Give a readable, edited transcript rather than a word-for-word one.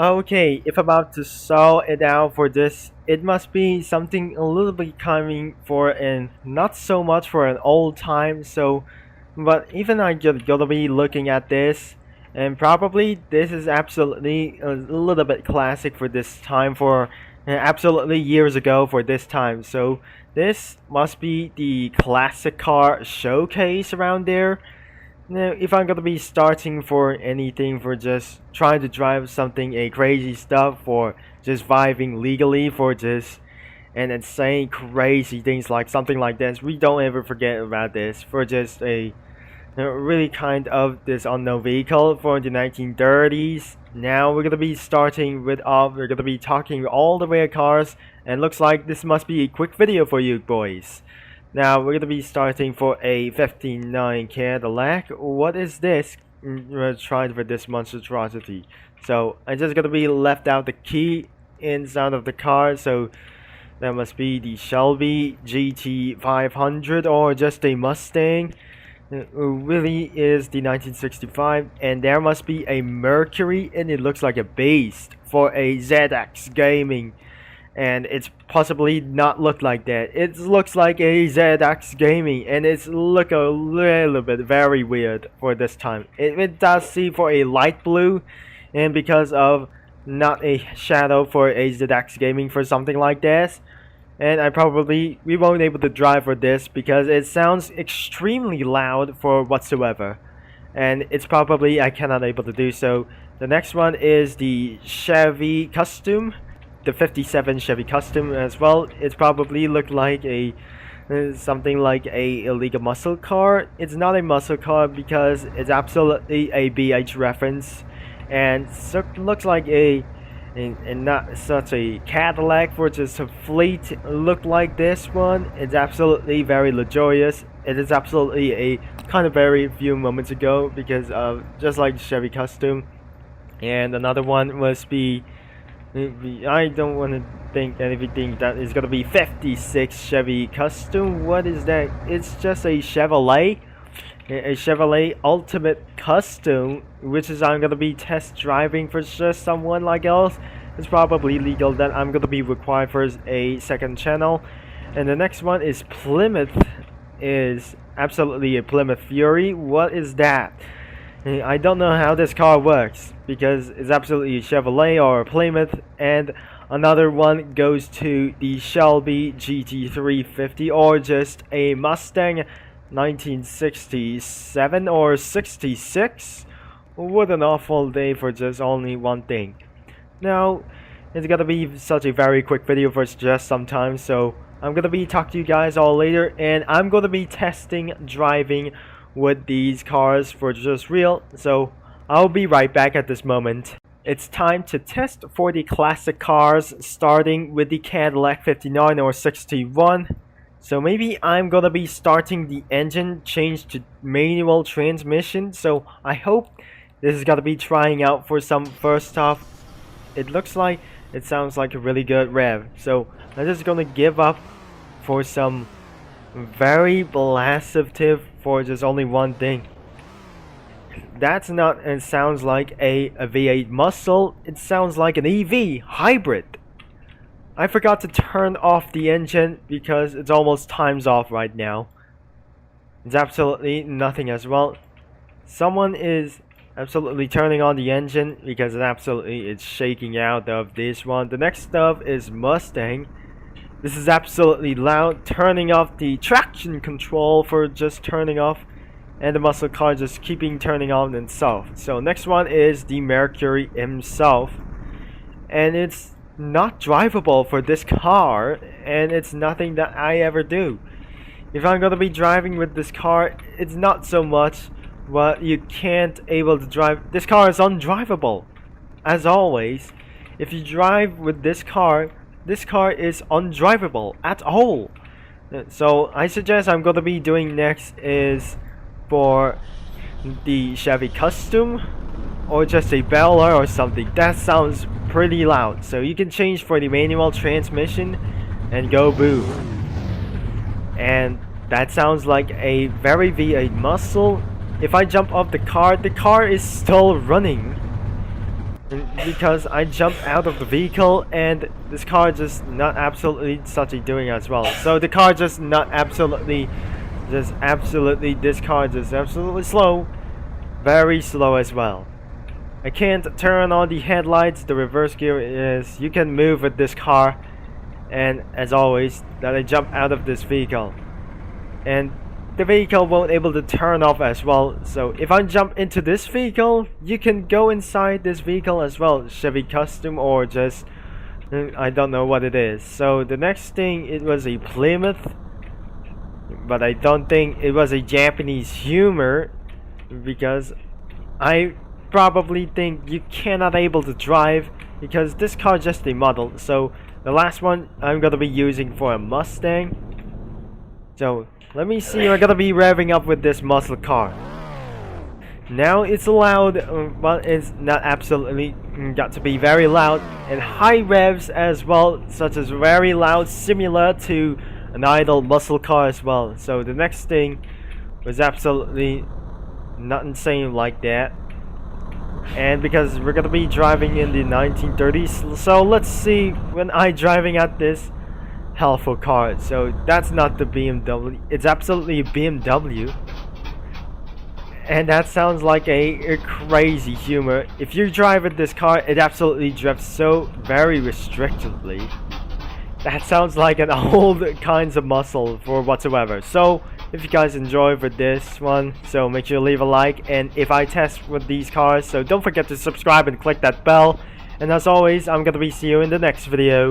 Okay, if about to saw it out for this, it must be something a little bit coming for an not so much for an old time. So, but even I just gotta be looking at this, and probably this is absolutely a little bit classic for this time for absolutely years ago for this time. So this must be the classic car showcase around there. Now, if I'm gonna be starting for anything for just trying to drive something a crazy stuff for just vibing legally for just and then saying crazy things like something like this, we don't ever forget about this for just a really kind of this unknown vehicle for the 1930s. Now we're gonna be starting with we're gonna be talking all the way cars, and looks like this must be a quick video for you boys. Now we're gonna be starting for a 59 Cadillac. What is this? We're trying for this monstrosity. So I'm just gonna be left out the key inside of the car. So that must be the Shelby GT500 or just a Mustang. It really is the 1965, and there must be a Mercury, and it looks like a beast for a ZX Gaming. And it's possibly not look like that. It looks like a ZX Gaming, and it's look a little bit very weird for this time. It does see for a light blue, and because of not a shadow for a ZX Gaming for something like this. And we won't able to drive for this because it sounds extremely loud for whatsoever, and it's probably I cannot able to do so. The next one is the Chevy Custom, the 57 Chevy Custom as well. It's probably look like a something like a illegal muscle car. It's not a muscle car because it's absolutely a BH reference, and so looks like a and not such a Cadillac for just a fleet look like this one. It's absolutely very luxurious. It is absolutely a kind of very few moments ago because of just like Chevy Custom. And another one must be I don't want to think anything that is gonna be 56 Chevy Custom. What is that? It's just a Chevrolet. A Chevrolet Ultimate Custom, which is I'm gonna be test driving for just someone like else. It's probably legal that I'm gonna be required for a second channel. And the next one is Plymouth, is absolutely a Plymouth Fury. What is that? I don't know how this car works because it's absolutely a Chevrolet or a Plymouth. And another one goes to the Shelby GT350 or just a Mustang 1967 or 66. What an awful day for just only one thing. Now it's gonna be such a very quick video for just some time, so I'm gonna be talking to you guys all later, and I'm gonna be testing driving with these cars for just real, so I'll be right back at this moment. It's time to test for the classic cars, starting with the Cadillac 59 or 61. So maybe I'm gonna be starting the engine change to manual transmission. So I hope this is gonna be trying out for some first off. It looks like it sounds like a really good rev. So I'm just gonna give up for some very blastive for just only one thing. That's not, it sounds like a V8 muscle. It sounds like an EV hybrid. I forgot to turn off the engine because it's almost times off right now. It's absolutely nothing as well. Someone is absolutely turning on the engine because it's shaking out of this one. The next stuff is Mustang. This is absolutely loud. Turning off the traction control for just turning off, and the muscle car just keeping turning on itself. So next one is the Mercury himself, and it's not drivable for this car, and it's nothing that I ever do. If I'm gonna be driving with this car, it's not so much what you can't able to drive. This car is undrivable as always. If you drive with this car is undrivable at all. So I suggest I'm gonna be doing next is for the Chevy Custom or just a Bella or something. That sounds pretty loud. So you can change for the manual transmission and go boo. And that sounds like a very V8 muscle. If I jump off the car is still running. because I jumped out of the vehicle and this car just not absolutely such a doing as well. So the car just not absolutely, this car just absolutely slow, very slow as well. I can't turn on the headlights. The reverse gear is you can move with this car, and as always that I jump out of this vehicle and the vehicle won't able to turn off as well. So if I jump into this vehicle, you can go inside this vehicle as well, Chevy Custom or just I don't know what it is. So the next thing, it was a Plymouth, but I don't think it was a Japanese Hummer, because I probably think you cannot able to drive because this car is just a model. So the last one I'm gonna be using for a Mustang. So let me see, we're gonna be revving up with this muscle car. Now it's loud, but it's not absolutely got to be very loud, and high revs as well, such as very loud, similar to an idle muscle car as well. So the next thing was absolutely not insane like that, and because we're gonna be driving in the 1930s, so let's see when I driving at this helpful car. So that's not the BMW, it's absolutely a BMW, and that sounds like a crazy Hummer. If you drive with this car, it absolutely drifts so very restrictively. That sounds like an old kinds of muscle for whatsoever. So if you guys enjoy with this one, so make sure to leave a like, and if I test with these cars, so don't forget to subscribe and click that bell, and as always I'm gonna be see you in the next video.